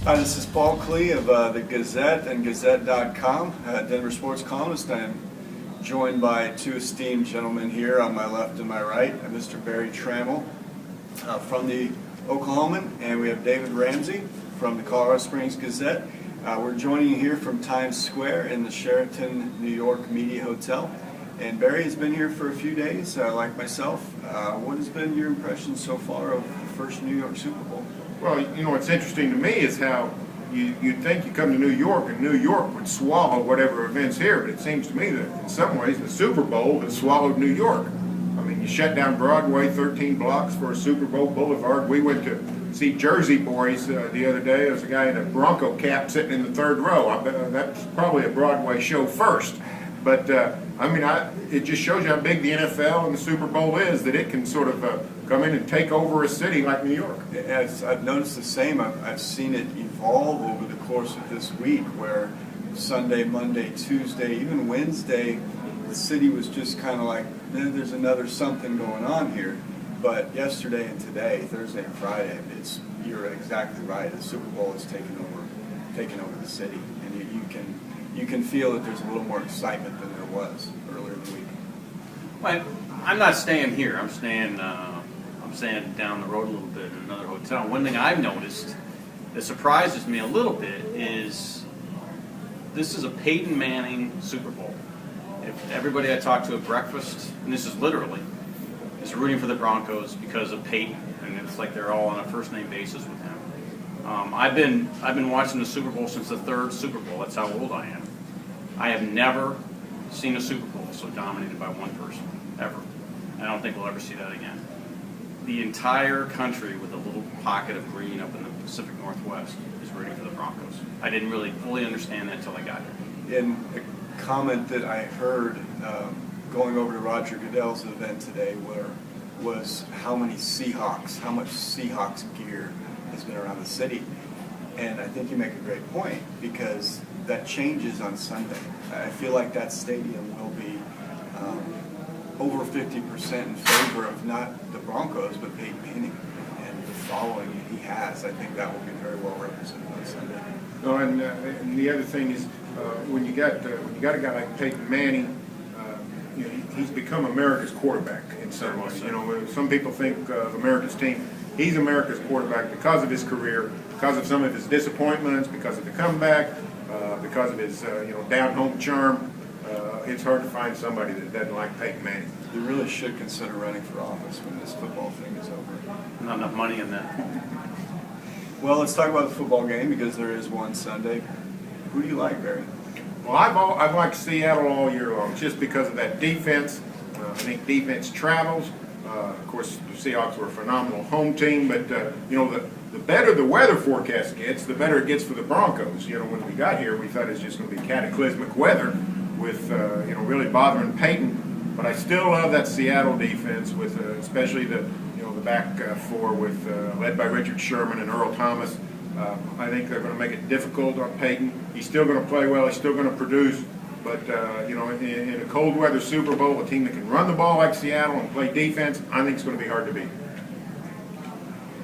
Hi, this is Paul Klee of the Gazette and Gazette.com, Denver sports columnist. I am joined by two esteemed gentlemen here on my left and my right, Mr. Barry Tramel from the Oklahoman, and we have David Ramsey from the Colorado Springs Gazette. We're joining you here from Times Square in the Sheraton, New York Media Hotel. And Barry has been here for a few days, like myself. What has been your impression so far of the first New York Super Bowl? Well, you know, what's interesting to me is how you'd think you come to New York and New York would swallow whatever events here, but it seems to me that in some ways the Super Bowl has swallowed New York. I mean, you shut down Broadway 13 blocks for a Super Bowl boulevard. We went to see Jersey Boys the other day. There was a guy in a Bronco cap sitting in the third row. I bet that's probably a Broadway show first. But, it just shows you how big the NFL and the Super Bowl is, that it can sort of come in and take over a city like New York. As I've noticed the same. I've seen it evolve over the course of this week, where Sunday, Monday, Tuesday, even Wednesday, the city was just kind of like, there's another something going on here. But yesterday and today, Thursday and Friday, you're exactly right. The Super Bowl is taking over the city, and you can feel that there's a little more excitement than there was earlier in the week. Well, I'm not staying here. I'm staying down the road a little bit in another hotel. One thing I've noticed that surprises me a little bit is this is a Peyton Manning Super Bowl. If everybody I talked to at breakfast, and this is literally, is rooting for the Broncos because of Peyton, and it's like they're all on a first name basis with him. I've been watching the Super Bowl since the third Super Bowl. That's how old I am. I have never seen a Super Bowl so dominated by one person, ever. I don't think we'll ever see that again. The entire country, with a little pocket of green up in the Pacific Northwest, is rooting for the Broncos. I didn't really fully understand that until I got here. And a comment that I heard going over to Roger Goodell's event today was how much Seahawks gear has been around the city. And I think you make a great point, because that changes on Sunday. I feel like that stadium will be over 50% in favor of not the Broncos, but Peyton Manning and the following he has. I think that will be very well represented on Sunday. No, and the other thing is when you got a guy like Peyton Manning, he's become America's quarterback in some ways. You know, some people think of America's team. He's America's quarterback because of his career, because of some of his disappointments, because of the comeback, because of his down-home charm. It's hard to find somebody that doesn't like Peyton Manning. You really should consider running for office when this football thing is over. Not enough money in that. Well, let's talk about the football game, because there is one Sunday. Who do you like, Barry? Well, I've liked Seattle all year long, just because of that defense. I think defense travels. Of course, the Seahawks were a phenomenal home team, but the better the weather forecast gets, the better it gets for the Broncos. When we got here, we thought it was just going to be cataclysmic weather with really bothering Peyton. But I still love that Seattle defense, with especially the back four with led by Richard Sherman and Earl Thomas. I think they're going to make it difficult on Peyton. He's still going to play well. He's still going to produce. But, in a cold weather Super Bowl, a team that can run the ball like Seattle and play defense, I think it's going to be hard to beat.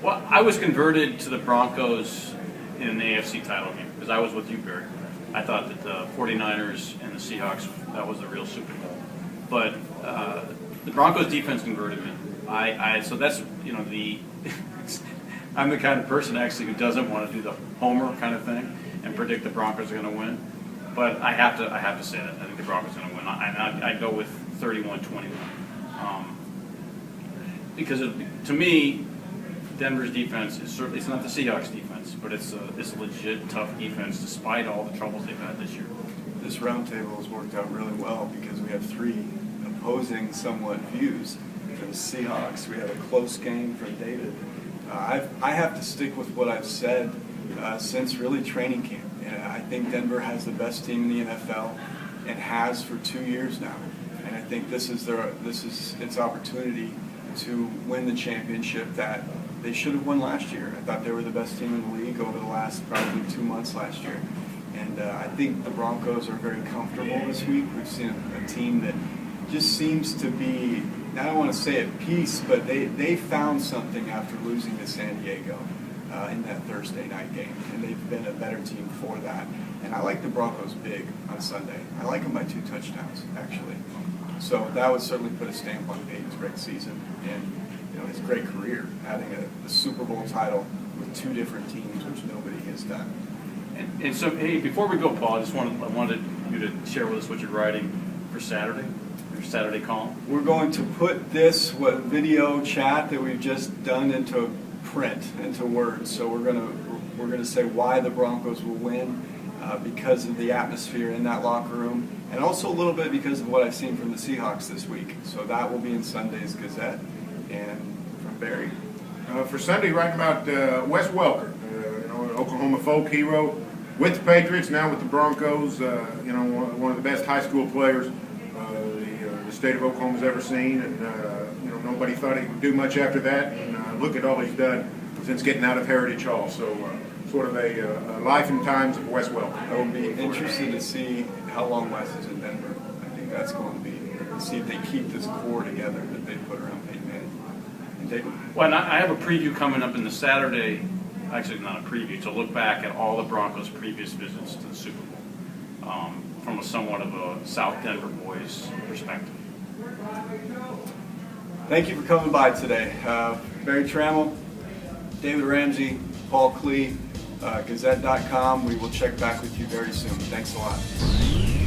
Well, I was converted to the Broncos in the AFC title game, because I was with you, Barry. I thought that the 49ers and the Seahawks, that was the real Super Bowl. But the Broncos defense converted me. So that's, I'm the kind of person actually who doesn't want to do the homer kind of thing and predict the Broncos are going to win. But I have to say that I think the Broncos are going to win. I'd go with 31-21, because to me, Denver's defense is certainly, it's not the Seahawks defense, but it's a legit tough defense despite all the troubles they've had this year. This roundtable has worked out really well, because we have three opposing somewhat views. For the Seahawks, we have a close game from David. I have to stick with what I've said since really training camp. I think Denver has the best team in the NFL, and has for 2 years now. And I think this is its opportunity to win the championship that they should have won last year. I thought they were the best team in the league over the last probably 2 months last year. And I think the Broncos are very comfortable this week. We've seen a team that just seems to be, I don't want to say at peace, but they found something after losing to San Diego. in that Thursday night game, and they've been a better team for that. And I like the Broncos big on Sunday. I like them by 2 touchdowns, actually. So that would certainly put a stamp on Peyton's great season and his great career, having a Super Bowl title with 2 different teams, which nobody has done. And so, hey, before we go, Paul, I wanted you to share with us what you're writing for Saturday, your Saturday column. We're going to put this video chat that we've just done into print, into words. So we're gonna say why the Broncos will win because of the atmosphere in that locker room, and also a little bit because of what I've seen from the Seahawks this week. So that will be in Sunday's Gazette. And from Barry. For Sunday, writing about Wes Welker, an Oklahoma folk hero with the Patriots, now with the Broncos. One of the best high school players the state of Oklahoma's ever seen, and nobody thought he would do much after that. And look at all he's done since getting out of Heritage Hall. So, sort of a life and times of Wes Welker. I will be interested to see how long Wes is in Denver. I think that's going to be see if they keep this core together that they put around Peyton Manning. And David. Well, and I have a preview coming up in the Saturday. Actually, not a preview. To look back at all the Broncos' previous visits to the Super Bowl from a somewhat of a South Denver boys perspective. Thank you for coming by today. Barry Tramel, David Ramsey, Paul Klee, Gazette.com. We will check back with you very soon. Thanks a lot.